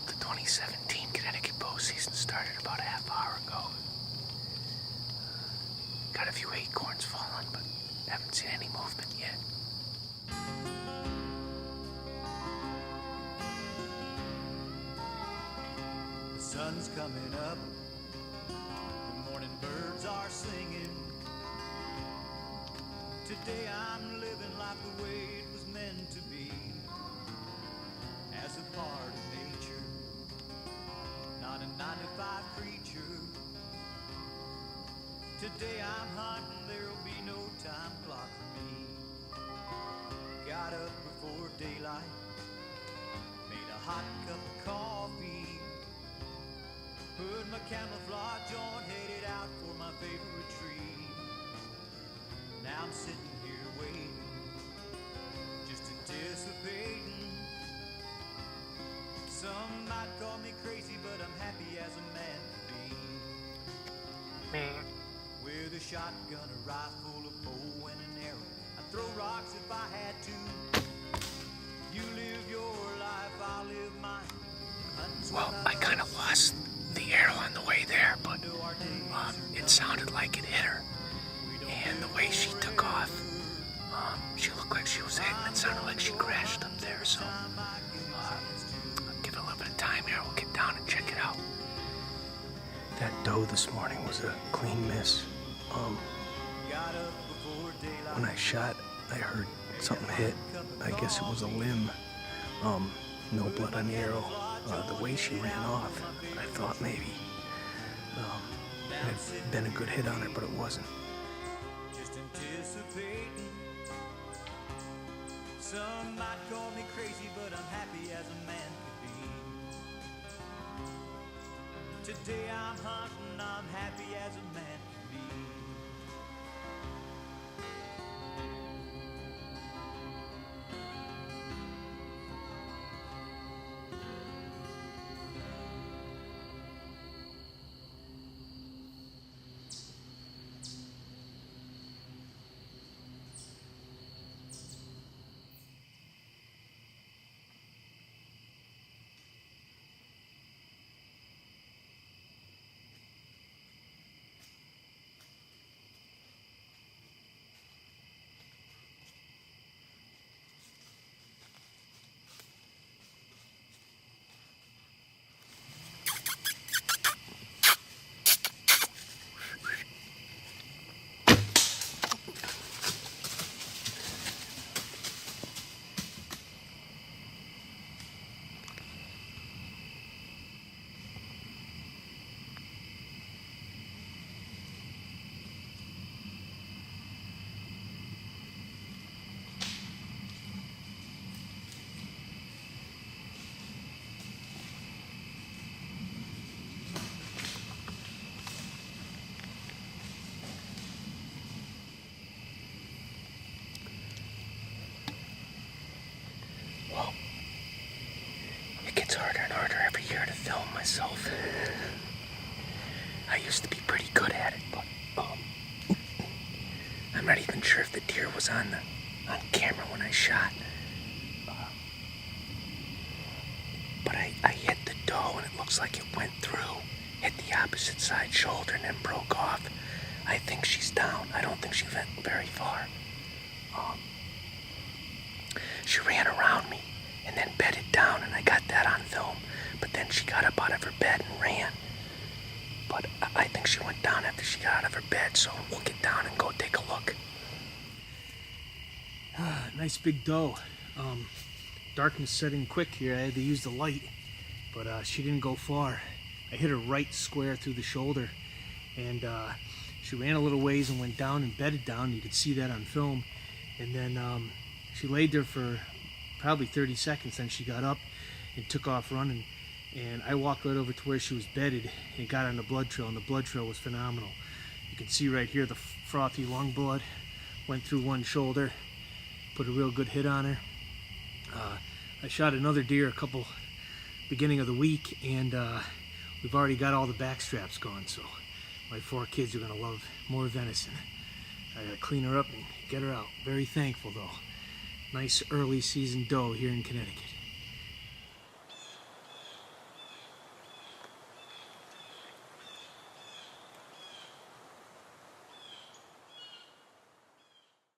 The 2017 Connecticut bow season started about a half hour ago. Got a few acorns falling, but haven't seen any movement yet. The sun's coming up, the morning birds are singing. Today I'm living life the way it was meant to be, as a part of nature, not a 9-to-5 creature. Today I'm hunting, there'll be no time clock for me. Got up before daylight, made a hot cup of coffee, put my camouflage on, headed out for my favorite tree. Now I'm sitting here waiting, just anticipating. Some might call me crazy, but I'm happy as a man can be. With a shotgun, a rifle, a bow, and an arrow, I'd throw rocks if I had to. You live your life, I'll live mine. Well, I kind of lost the arrow on the way there, but it sounded like it hit her. And the way she took off, she looked like she was hitting. It sounded like she crashed up there, so I'll give it a little bit of time here. We'll get down and check it out. That doe this morning was a clean miss. When I shot, I heard something hit. I guess it was a limb. No blood on the arrow. The way she ran off, I thought maybe it had been a good hit on her, but it wasn't. Just anticipating. Some might call me crazy, but I'm happy as a man can be. Today I'm hunting, I'm happy as a man can be. It's harder and harder every year to film myself. I used to be pretty good at it, but I'm not even sure if the deer was on camera when I shot. But I hit the doe and it looks like it went through, hit the opposite side shoulder and then broke off. I think she's down. I don't think she went very far. She ran around me and then bedded down, and I got that on film. But then she got up out of her bed and ran. But I think she went down after she got out of her bed, so we'll get down and go take a look. Nice big doe. Darkness set in quick here. I had to use the light, but she didn't go far. I hit her right square through the shoulder, and she ran a little ways and went down and bedded down. You could see that on film. And then she laid there for probably 30 seconds, then she got up and took off running, and I walked right over to where she was bedded and got on the blood trail, and the blood trail was phenomenal. You can see right here the frothy lung blood went through one shoulder, put a real good hit on her. I shot another deer beginning of the week, and we've already got all the back straps gone, so my 4 kids are gonna love more venison. I gotta clean her up and get her out. Very thankful though. Nice early season doe here in Connecticut.